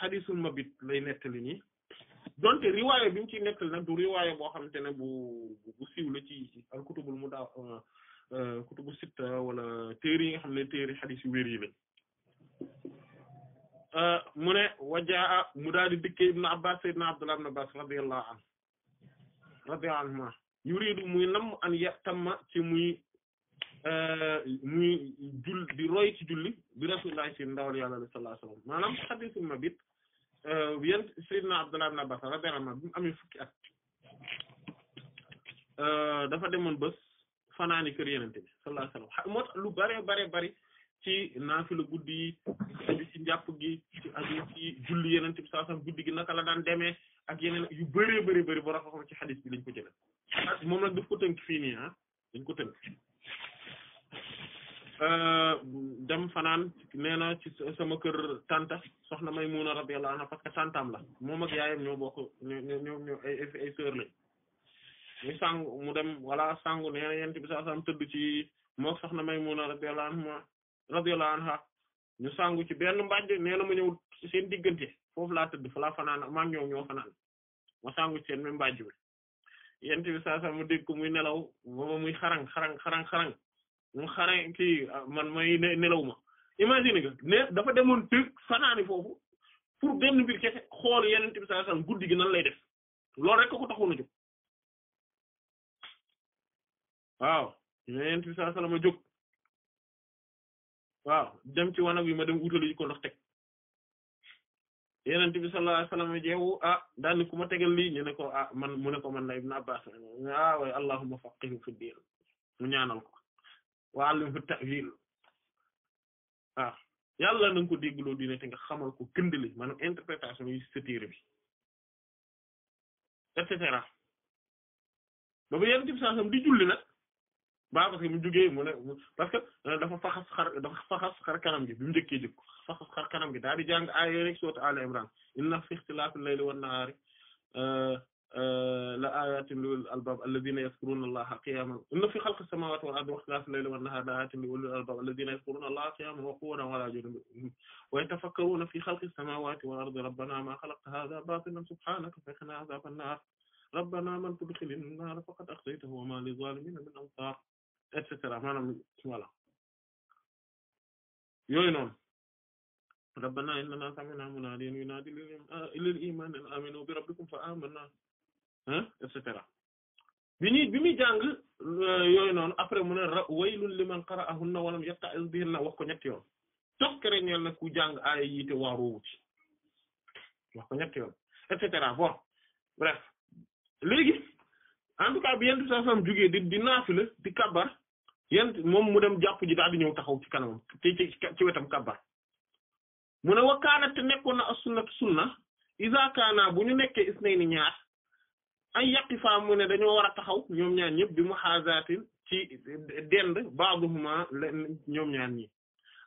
xadisul mabit lay nettali nii donte riwaaya bi mu ciy nettali nag du riwaaya boo xamante ne bu siiw la ci al kutubul mu daa kutubu sitta wala téere yi nga xam ne téere xadis yu wér yi lañ mu ne wajaa mu daal di dikke ibnu abbas sayyidna abdullah ibn abbas radiyallahu anhuma yuridu muy nam an yatamma ci muy di roy ci julli bi rasulillahi si ndawal yàlla sallallahu alayhi wasallam maanaam hadisul mabit yent sayyidna abdullah ibn abbas radiyallahu anhu bi mu amee fukki at dafa demoon bés fanaani kër yenente bi sallallahu alayhi wasallam moo tax lu bari ci naafila guddi yi aju ci njàpp gi ci aju ci julli yenente bi sallallahu alayhi wasallam guddi gi naka la daan demee ak yeneen yu bari ba rafa xam ci hadith bi lañ ko jële moom nag daf ko tënk fii nii dañ ko tënk dem fanaan nee na ci sama kër tanta soxna Maymuna radiyallahu anha parce que tantam la moom ak yaayam ñoo bokk ñoo ay sœur lañ ñu sangu mu dem wala sangu nee na yenente bi sallallahu alayhi wasallam tëdd ci mook soxna Maymuna radiyallahu anha ñu sangu ci benn mbàjj nee na ma ñëw seen diggante foofu laa tëdd fa laa fanaan maam ñoo fanaan ma sangu ci seen même mbàjj bi yenente bi sallallahu alayhi wasallam mu dégg ko muy nelaw mooma muy xarang mu xarang kii man may nelaw ma imagine nga ne dafa demoon tëg fanaani foofu pour benn mbir kese xool yenente bi sallallahu alayhi wasallam guddi gi nan lay def loolu rek ko taxoon a jóg waaw yenente bi sallallahu alayhi wasallam a jóg waaw dem ci wanag bi ma dem wutali ko ndox teg yenente bi sallallahu alayhi wasallam jeewu daal ni ku ma tegal lii ñu ne ko mu ne ko man na ibn abbas way allahumma faqihhu fi din mu ñaanal ko wa allimhu ta'wil yàlla na nga ko déggloo diine te nga xamal ko gëndali maanaam interprétation yi ci téere bi et cetera ba ba yenente bi sallallahu alayhi wasallam di julli nag parce que mu jógee mu ne parce que dafa faxas xar kanam gi bi mu njëkkee jóg faxas xar kanam gi daal di jàng aaya rek sourate Al Imran inna fi ikhtilafil layli wan nahari la ayatin li ulil albab alladhina yadhkuruna allaha qiyaman inna fi khalqis samawati wal ardi wa ikhtilafil layli wan nahari la ayatin li ulil albab alladhina yadhkuruna allaha qiyaman wa qu'udan wa ala junubihim wa yatafakkaruna fi khalqis samawati wal ardi rabbana ma khalaqta hadha batilan subhanaka faqina adhaban nar rabbana man tudkhilin nar faqad akhzaytahu wa ma lizzalimina min ansar et cetera maanaam voilà yooyu noonu rabbana innana sami'na munadiyan yunadi lil iman an aminu bi rabbikum fa amanna et cetera bi muy jàng yooyu noonu après mu ne waylun liman qara'ahunna wa lam yatta'iz bihinna wax ko ñetti yoon tokkere ñeel na ku jàng aaya yi te waaroowu ci wax ko ñetti yoon et cetera bon bref léegi en tout cas bi yenn saa sam jógee di naafila di kabbar moom mu dem jàpp ji daal di ñëw taxaw ci kanamam ci wetam kabbar mu ne wa kaanat te nekkoon na as-sunnatu sunna iza kaana bu ñu nekkee isnayni ñaar ay yaqifa mu ne dañoo war a taxaw ñoom ñaar ñëpp bi muhaazatin ci dend ba'duhuma ñoom ñaar ñi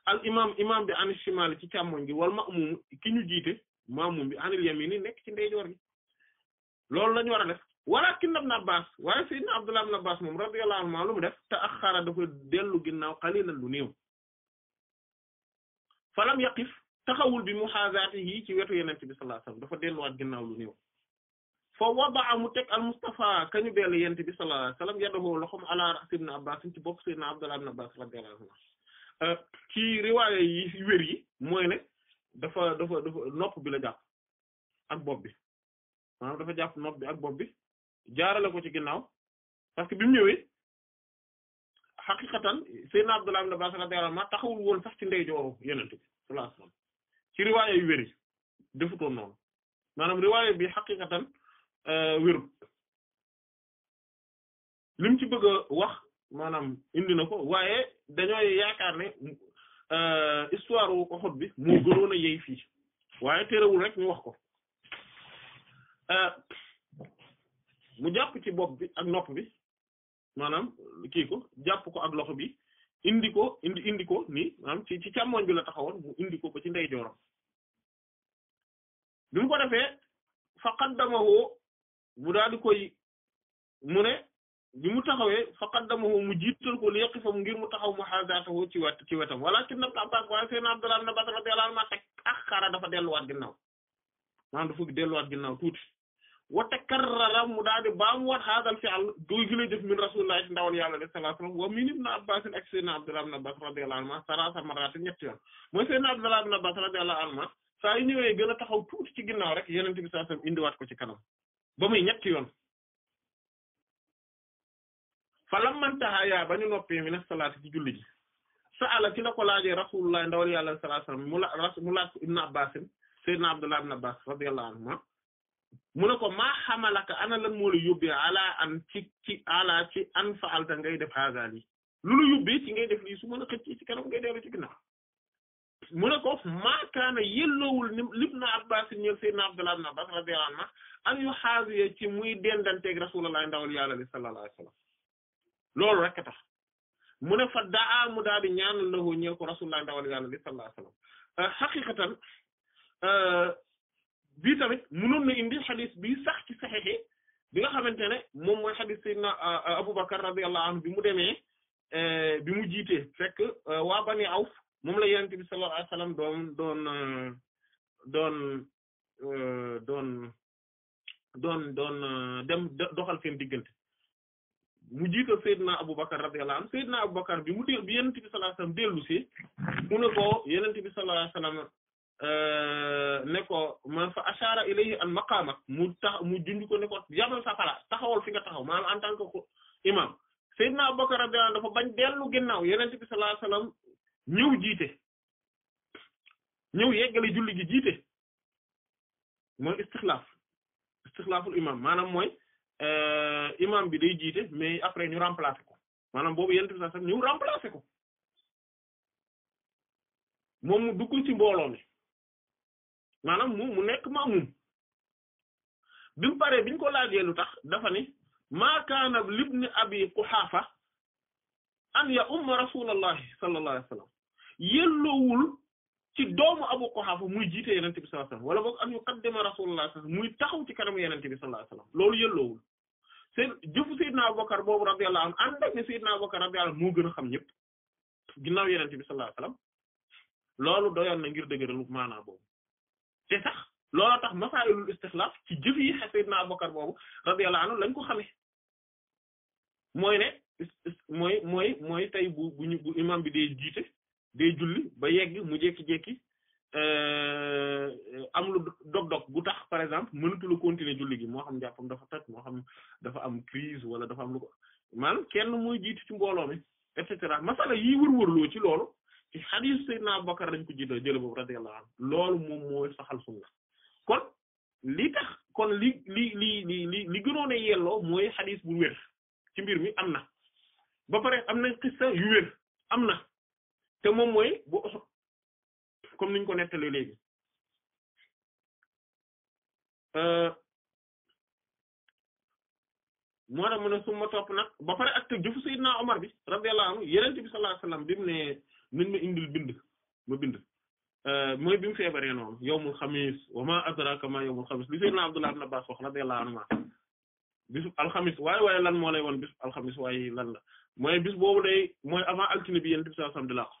al imam bi an shimal ci càmmoñ gi wal ma'mum ki ñu jiite ma'mum bi anil yamini nekk ci ndeyjoor gi loolu lañu war a def walakin ibn Abbas waaye sayyidina Abdullah ibn Abbas moom radiyallahu anhu lu mu def ta'akhkhara dafa dellu ginnaaw qalilan lu néew falam yaqif taxawul bi muhaazaatihi ci wetu yenente bi sallallahu alayhi wasallam dafa delluwaat ginnaaw lu néew fa wada'a mu teg al Mustafa kañu bell yenente bi sallallahu alayhi wasallam yadahu loxom ala ra's ibn Abbas ci bopp sayyidina Abdullah ibn Abbas radiyallahu anhu ci riwaaya yi wér yi mooy ne dafa nopp bi la jàpp ak bopp bi maanaam dafa jàpp nopp bi ak bopp bi jaarale ko ci ginnaaw parce que bi mu ñëwee xaqiqatan sayyidina Abdullah ibn Abbas radiyallahu anhu taxawul woon sax ci ndeyjooru yenente bi sallallahu alayhi wasallam ci riwaaya yu wér yi defutoon noonu maanaam riwaaya bi xaqiqatan wérut lim ci bëgg a wax maanaam indi na ko waaye dañoo yaakaar ne histoire wu Uhud bi moo gënoon a yey fii waaye terewul rek ñu wax ko mu jàpp ci bopp bi ak nopp bi maanaam kii ko jàpp ko ak loxo bi indi ko nii maanaam ci càmmoñ bi la taxawoon mu indi ko ba ci ndeyjooram bi mu ko defee fa qaddamahu mu daal di koy mu ne bi mu taxawee fa qaddamahu mu jiital ko li yaqifa ngir mu taxaw muhaadaatahu ci wetam walakin Ibn Abbas waaye Seydina Abdullah ibn Abbas radiyallahu anhu teg axara dafa delluwaat ginnaaw maanaam dafa delluwaat ginnaaw tuuti wa takarrara mu daal di baamuwaat haadal fi'l gooy gi lay def min Rasulullah ci ndawal Yàlla sallallahu alayhi wasallam wa min Ibn Abbas ak Seydina Abdullah ibn Abbas radiyallahu anhu salaasa marratin ñetti yoon mooy Seydina Abdullah ibn Abbas radiyallahu anhu saa yu ñëwee gën a taxaw tuuti ci ginnaaw rek Yonent bi sallallahu alayhi wasallam indiwaat ko ci kanam ba muy ñetti yoon fa lammantaha yaa ba ñu noppee mi ne salaati ci julli ji sa'ala ci la ko laajee Rasulullah ndawal Yàlla sallallahu alayhi wasallam mu laaj ko Ibn Abbas Seydina Abdullah ibn Abbas radiyallahu anhu mu ne ko maa xamalaka ana lan moo la yóbbee ci an fa'alta ngay def haazal yi lu la yóbbee ci ngay def lii su mën a xëcc ci kanam ngay dellu ci ginnaaw mu ne ko maa kaana yelloowul ni Ibn Abbas ñeel Seydina Abdullah ibn Abbas radiyallahu anhu an yu xaaziye ci muy dendanteeg Rasulullah ndawal Yàlla sallallahu alayhi wasallam loolu rek tax mu ne fa daa mu daal di ñaanal lahu ñeel ko Rasulullah ndawal Yàlla sallallahu alayhi wasallam xaqiqatan bii tamit mënoon na indi xadis bi sax ci saxiix bi nga xamante ne moom mooy xadis Seydina Abubakar radiyallahu anhu bi mu demee bi mu jiitee fekk waa Bani Awf moom la Yonent bi sallallahu alayhi wasallam doon dem doxal seen diggante mu jiital Seydina Abubakar radiyallahu anhu Seydina Abubakar bi Yonent bi sallallahu alayhi wasallam dellu si mu ne ko Yonent bi sallallahu alayhi wasallam ne ko man fa ashara ilayhi an maqamak mu junj ko ne ko yamal sa place taxawal fi nga taxaw maanaam en tant que imam Seydina Abubakar radiyallahu anhu dafa bañ dellu ginnaaw Yonent bi sallallahu alayhi wasallam ñëw jiite ñëw yeggale julli gi jiite mooy istixlaaful imam maanaam mooy imam bi day jiite mais après ñu remplacer ko maanaam boobu Yonent bi sallallahu alayhi wasallam ñu remplacer ko moom mu dugg ci mbooloo mi maanaam mu nekk maamum bi mu paree biñ ko laajee lu tax dafa ni maa kaana libni abi quhaafa an ya umma rasulallahi sallallahu alayhi wasallam yelloowul ci doomu abu quhaafa muy jiite yenente bi sallallahu alayhi wasallam wala boog an yuqaddima rasulullahi sallallahu alayhi wasallam muy taxaw ci kanam yenente bi sallallahu alayhi wasallam loolu yelloowul jëfu Seydina Abubakar boobu radiyallahu anhu ànd ak ne Seydina Abubakar radiyallahu anhu moo gën a xam ñëpp ginnaaw yenente bi sallallahu alayhi wasallam loolu doyoon na ngir dëgëralu maanaa boobu te sax looloo tax masaa'ilul istixlaaf ci jëf yi Seydina Abubakar boobu radiyallahu anhu lañ ko xamee mooy ne mooy tey bu imam bi dee jiite dee julli ba yegg mu jékki-jékki am lu dog-dog bu tax par exemple mënatu la continuer julli gi moo xam jàppam dafa toj moo xam dafa am crise wala dafa am lu ko maanaam kenn muy jiite ci mbooloo mi et cetera masala yi wër-wërloo ci loolu ci hadith Seydina Abubakar lañ ko jëlee boobu radiyallahu anhu loolu moom mooy saxal sunna kon li tax kon li gënoon a yelloo mooy hadith bu wér ci mbir mi am na ba pare am na xissa yu wér am na te moom mooy bu comme niñ ko nettalee léegi moo tax mu ne su ma topp nag ba pare ak te jëfu Seydina Omar bi radiyallahu anhu Yonent bi sallallahu alayhi wasallam bi mu ne nañ ma indil bind mooy bi mu feebaree noonu yawmul xamis wa ma adraka ma yawmul xamis li Seydina Abdullah ibn Abbas wax radiyallahu anhu bisu alxamis waaye lan moo lay woon bisu alxamis waaye lan la mooy bis boobu day mooy avant altine bi Yonent bi sallallahu alayhi wasallam di làqu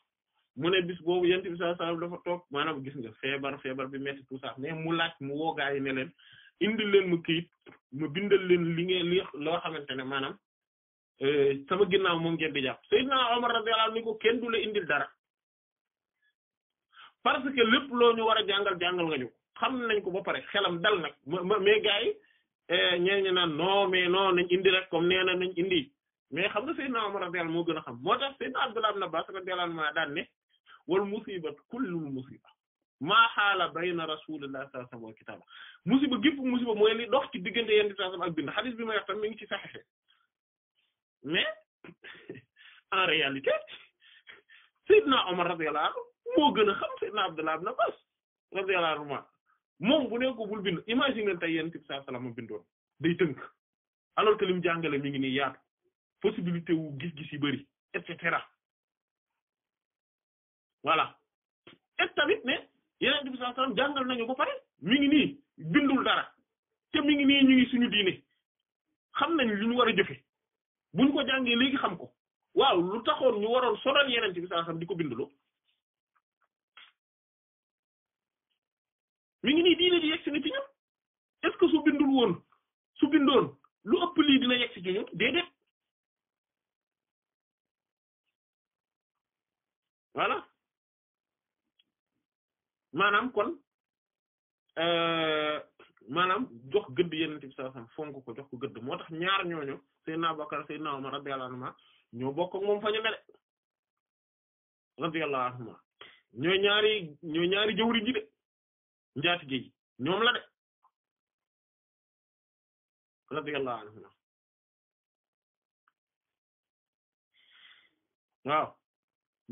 mu ne bis boobu Yonent bi sallallahu alayhi wasallam dafa toog maanaam gis nga feebar bi metti tout ça mais mu laaj mu woo gaa yi ne leen indil leen ma këyit ma bindal leen li loo xamante ne maanaam sama ginnaaw moom ngeen di jàpp Seydina Omar radiyallahu anhu ni ko kenn du la indil dara parce que lépp loo ñu war a jàngal nga ñu xam nañ ko ba pare xelam dal nag mais gars yi ñeen ñi naan non mais non nañ indi rek comme nee na nañ indi mais xam nga Seydina Omar radiyallahu moo gën a xam moo tax Seydina Abdullah ibn Abbas radiyallahu anhu daan ne wal musibatu kullul musiba maa xaala bayna rasulillahi sallallahu alayhi wasallam wal kitaaba musiba gépp musiba mooy li dox ci diggante yenn sallallahu alayhi wasallam ak bind hadith bi ma wax tam mi ngi ci Sahih mais en réalité Seydina Omar radiyallahu anhu moo gën a xam Seydina Abdullah ibn Abbas radiyallahu anhu moom bu ne ko bul bind imagine tey yéen sallallahu alayhi wasallam bindoon day tënk alors que lim jàngale mi ngi nii yaatu possibilité wu gis-gis yi bari et cetera voilà et tamit ne Yonent bi sallallahu alayhi wasallam jàngal nañu ba pare mi ngi nii bindul dara te mi ngi nii ñu ngi suñu diine xam nañ li ñu war a jëfe jàngee léegi xam ko waaw lu taxoon ñu waroon sonal yeneen bi sallallahu alayhi wasallam di ko bindloo mi ngi nii diine ji yegsi na ci ñun est-ce que su bindul woon su bindoon lu ëpp lii dina yegsi ci ñun déedéet voilà maanaam kon maanaam jox gëdd yeneen bi sallallahu alayhi wasallam fonk ko jox ko gëdd moo tax ñaar ñooñu Seydina Abubakar Seydina Umar radiyallahu anhuma ñoo bokk ak moom fa ñu mele radiyallahu anhuma ñooy ñaari jëwriñ ji de njaatige yi ñoom la de radiyallahu anhuma waaw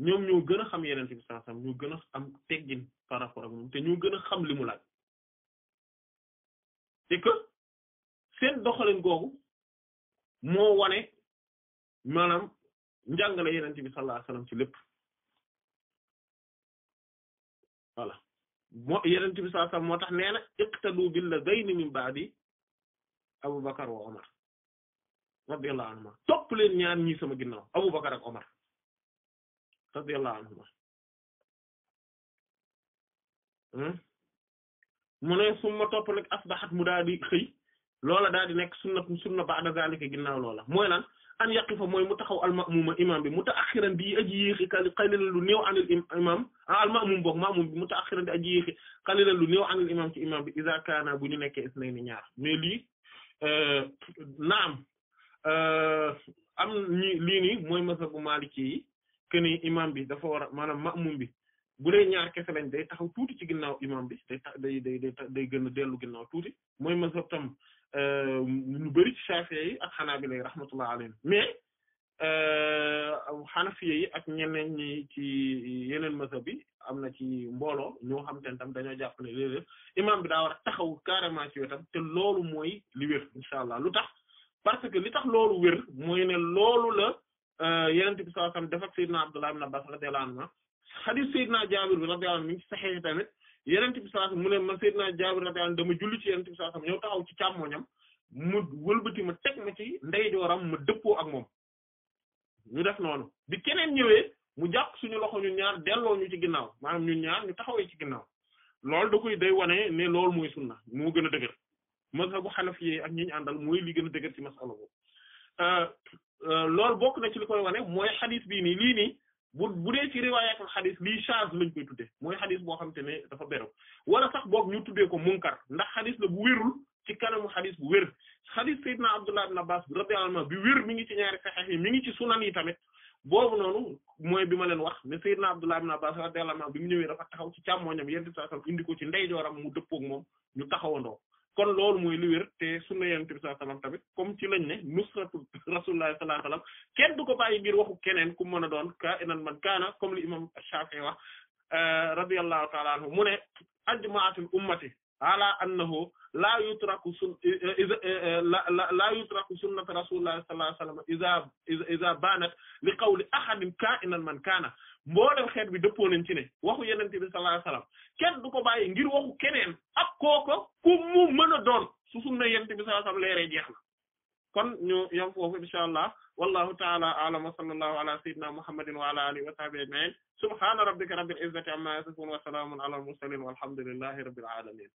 ñoom ñoo gën a xam yeneen bi sallallahu alayhi wasallam ñoo gën a am teggin par rapport ak moom te ñoo gën a xam li mu laaj c'est que seen doxalin googu moo wane maanaam njàngale yeneen bi sallallahu alayhi wasallam ci lépp voilà moo yeneen bi sallallahu alayhi wasallam moo tax nee na iqtadu billadhayni min ba'di Abu Bakar wa Omar radiyallahu anhuma topp leen ñaar ñii sama ginnaaw Abu Bakar ak Omar radiyallahu anhuma mu ne summa topp nag asbahat mu daal di xëy loola daal di nekk sunna ba'da zalika ginnaaw loola mooy lan an yaqifa mooy mu taxaw al-ma'mum imam bi muta'akhiran di aji yéexi qalilan lu néew anil imam al-ma'mum boog ma'mum bi muta'akhiran di aji yéexi qalilan lu néew anil imam ci imam bi iza kaana bu ñu nekkee isnayni ñaar mais lii naam am lii nii mooy mazhabu maliki yi que ni imam bi dafa war a maanaam ma'mum bi bu dee ñaar kese lañ day taxaw tuuti ci ginnaaw imam bi day gën a dellu ginnaaw tuuti mooy mazhab tam ñu bari ci Shafi'i yi ak Hanabila yi rahmatullah alayhim mais Hanafiya yi ak ñeneen ñi ci yeneen mazhab bi am na ci mbooloo ñoo xam te ne tam dañoo jàpp ne léeg-léeg imam bi daa war a taxaw carrément ci wetam te loolu mooy li wér insha allah lu tax parce que li tax loolu wér mooy ne loolu la Yonent bi sallallahu alayhi wasallam def ak Sayyidina Abdullah ibn Abbas radiyallahu anhu hadith Sayyidina Jaabir bi radiyallahu anhu mi ngi ci Sahih tamit Yonent bi sallallahu alayhi wasallam mu ne man Sayyidina Jaabir radiyallahu anhu dama julli ci Yonent bi sallallahu alayhi wasallam ñëw taxaw ci càmmoñam mu wëlbati ma teg ma ci ndeyjooram ma dëppoo ak moom ñu def noonu bi keneen ñëwee mu jàpp suñu loxo ñun ñaar delloo ñu ci ginnaaw maanaam ñun ñaar ñu taxawee ci ginnaaw loolu da koy day wane ne loolu mooy sunna moo gën a dëgër mazhabu Hanafi ak ñi ñu àndal mooy li gën a dëgër ci masala boobu loolu bokk na ci li koy wane mooy xadis bii nii lii nii bu dee ci riwaayatul xadis lii charge lañ koy tuddee mooy xadis boo xam te ne dafa beru wala sax boog ñu tuddee ko munkar ndax xadis la bu wérul ci kanamu xadis bu wér xadis Seydina Abdullah ibn Abbas bi radiyallahu anhu bi wér mi ngi ci ñaari saxiix yi mi ngi ci sunan yi tamit boobu noonu mooy bi ma leen wax ne Seydina Abdullah ibn Abbas radiyallahu anhu bi mu ñëwee dafa taxaw ci càmmoñam Yonent bi sallallahu alayhi wasallam indi ko ci ndeyjooram mu dëppook moom ñu taxawandoo kon loolu mooy li wér te sunna Yonent bi sallallahu alayhi wasallam tamit comme ci lañ ne nusratu Rasulullah sallallahu alayhi wasallam kenn du ko bàyyi ngir waxu keneen ku mën a doon ka inan man kaana comme li imam Shafi'i wax radiyallahu ta'ala anhu mu ne ajma'atul ummati ala annahu la yutraku sunnat Rasulullah sallallahu alayhi wasallam iza banat li qawli ahadin ka'inan man kaana mboolem xeet bi dëppoo nañ ci ne waxu Yonent bi sallallahu alayhi wasallam kenn du ko bàyyi ngir waxu keneen ak kooko ku mu mën a doon su sunna Yonent bi sallallahu alayhi wasallam leeree jeex na kon ñu yam foofu insha allah wallahu ta'ala a'lam wa sallallahu ala sayyidina muhammadin wa ala alihi wa sahbihi ajma'in subhana rabbika rabbil izzati amma yasifun wa salamun ala al mursalin walhamdulillahi rabbil alamin